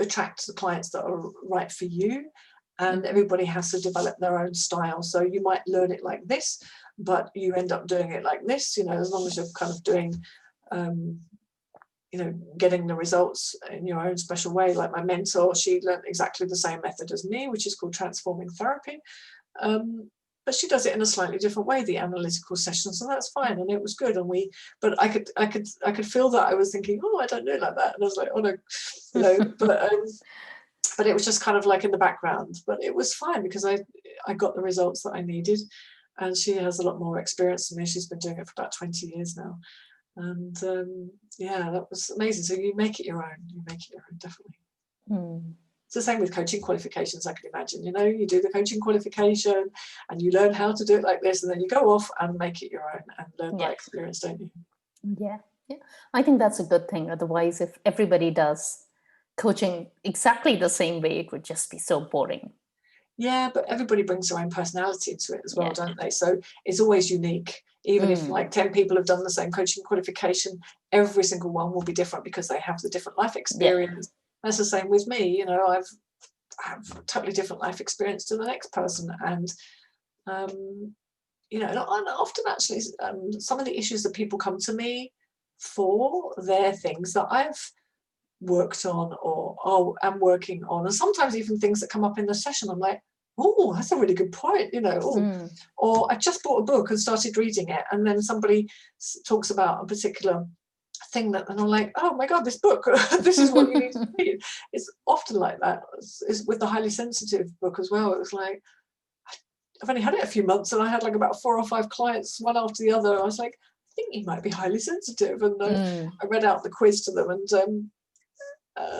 attract the clients that are right for you, and everybody has to develop their own style. So you might learn it like this, but you end up doing it like this, as long as you're kind of doing getting the results in your own special way. Like my mentor, she learned exactly the same method as me, which is called transforming therapy. But she does it in a slightly different way, the analytical sessions, and that's fine. And it was good. But I could feel that I was thinking, oh, I don't do it like that. And I was like, oh no, but it was just kind of like in the background. But it was fine because I got the results that I needed. And she has a lot more experience than me. She's been doing it for about 20 years now. And that was amazing. So you make it your own. Definitely. It's the same with coaching qualifications, I can imagine. You do the coaching qualification and you learn how to do it like this, and then you go off and make it your own and learn by experience, don't you? Yeah. I think that's a good thing. Otherwise, if everybody does coaching exactly the same way, it would just be so boring. Yeah, but everybody brings their own personality into it as well, don't they? So it's always unique. Even if like 10 people have done the same coaching qualification, every single one will be different because they have the different life experience. That's the same with me. I have totally different life experience to the next person. And, and often actually some of the issues that people come to me for, they're things that I've worked on or am working on. And sometimes even things that come up in the session, I'm like, oh, that's a really good point, or I just bought a book and started reading it, and then somebody talks about a particular thing and I'm like, oh my God, this book, this is what you need to read. It's often like that. It's with the highly sensitive book as well. It was like, I've only had it a few months and I had like about 4 or 5 clients, one after the other. I was like, I think you might be highly sensitive. And I read out the quiz to them, and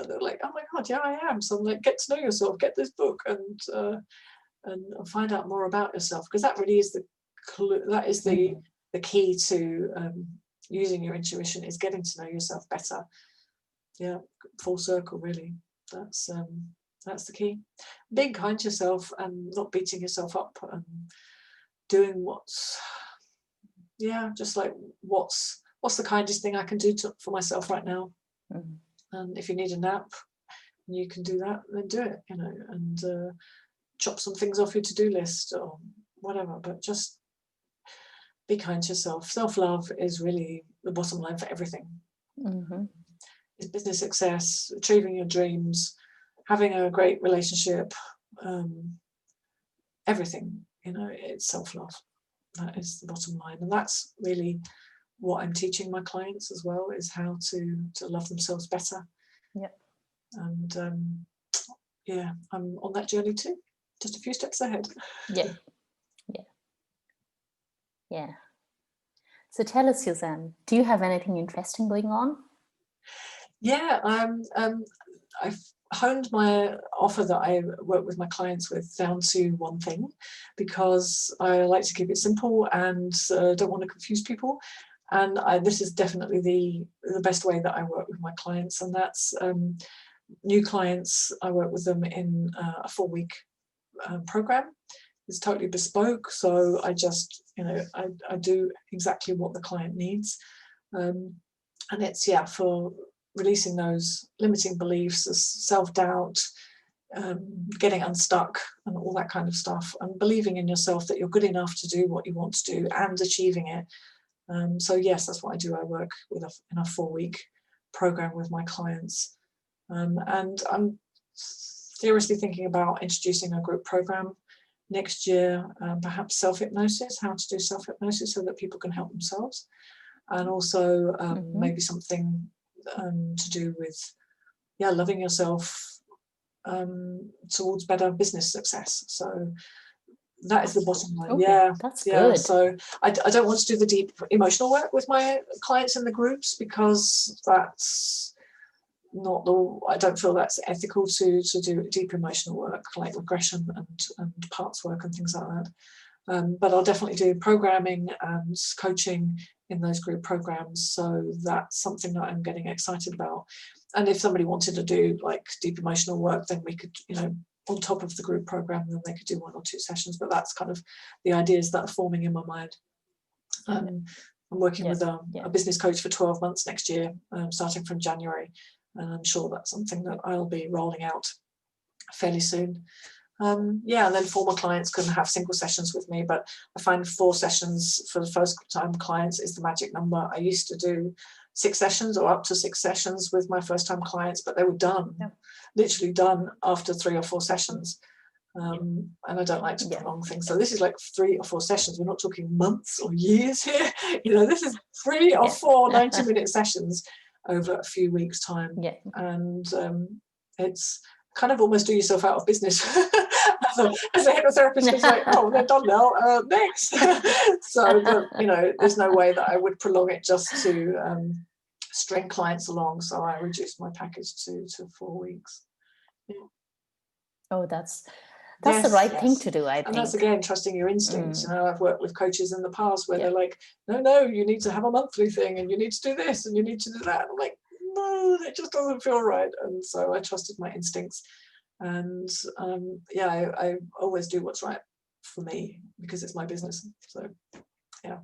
they're like, oh my God, yeah, I am. So I'm like, get to know yourself, get this book and find out more about yourself, because that really is the clue, that is the key to using your intuition, is getting to know yourself better. Yeah, full circle, really. That's the key. Being kind to yourself and not beating yourself up, and doing what's the kindest thing I can do for myself right now. And if you need a nap and you can do that, then do it, and chop some things off your to-do list or whatever, but just be kind to yourself. Self-love is really the bottom line for everything. It's business success, achieving your dreams, having a great relationship, everything, it's self-love. That is the bottom line. And that's really what I'm teaching my clients as well, is how to love themselves better. And I'm on that journey too, just a few steps ahead. Yeah. So tell us, Suzanne, do you have anything interesting going on? Yeah, I've honed my offer that I work with my clients with down to one thing, because I like to keep it simple and don't want to confuse people. And this is definitely the best way that I work with my clients, and that's new clients. I work with them in a 4-week program. It's totally bespoke, so I just, I do exactly what the client needs, and it's for releasing those limiting beliefs, self-doubt, getting unstuck, and all that kind of stuff, and believing in yourself that you're good enough to do what you want to do and achieving it. So yes, that's what I do. I work in a 4-week program with my clients, and I'm seriously thinking about introducing a group program next year, perhaps self-hypnosis, how to do self-hypnosis so that people can help themselves, and also maybe something to do with loving yourself towards better business success. So That is the bottom line. Okay, Yeah, that's yeah. good. So I don't want to do the deep emotional work with my clients in the groups, because that's not the, I don't feel that's ethical to do deep emotional work like regression and parts work and things like that. But I'll definitely do programming and coaching in those group programs. So that's something that I'm getting excited about. And if somebody wanted to do like deep emotional work, then we could, you know, on top of the group program, then they could do 1 or 2 sessions. But that's kind of the ideas that are forming in my mind. I'm working with a business coach for 12 months next year, starting from January. And I'm sure that's something that I'll be rolling out fairly soon. Yeah, and then former clients can have single sessions with me, but I find 4 sessions for the first time clients is the magic number. I used to do 6 sessions or up to 6 sessions with my first time clients, but they were done, literally done after 3 or 4 sessions. And I don't like to prolong things. So this is like 3 or 4 sessions. We're not talking months or years here. You know, this is 3 or 4 90-minute sessions over a few weeks' time. And it's kind of almost do yourself out of business. as a hypnotherapist, it's like, oh, they're done now, next. So, but, you know, there's no way that I would prolong it just to string clients along. So I reduced my package to 4 weeks. Yeah. Oh, that's the right thing to do, I think. And that's, again, trusting your instincts. You know, I've worked with coaches in the past where they're like, no, you need to have a monthly thing and you need to do this and you need to do that. I'm like, no, it just doesn't feel right. And so I trusted my instincts. And yeah, I always do what's right for me because it's my business. So yeah,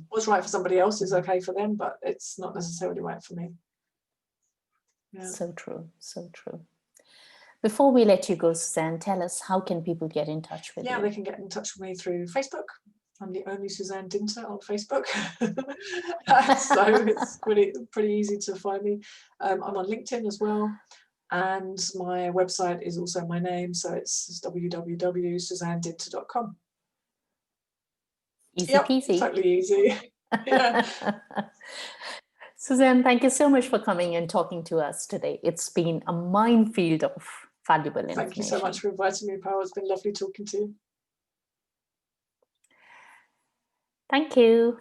what's right for somebody else is okay for them, but it's not necessarily right for me. Yeah. So true, so true. Before we let you go, Suzanne, tell us, how can people get in touch with you? Yeah, they can get in touch with me through Facebook. I'm the only Suzanne Dinter on Facebook. So it's pretty easy to find me. I'm on LinkedIn as well. And my website is also my name. So it's www.suzannedinter.com. Easy peasy. Totally easy. Yeah. Suzanne, thank you so much for coming and talking to us today. It's been a minefield of valuable information. Thank you so much for inviting me, Paul. It's been lovely talking to you. Thank you.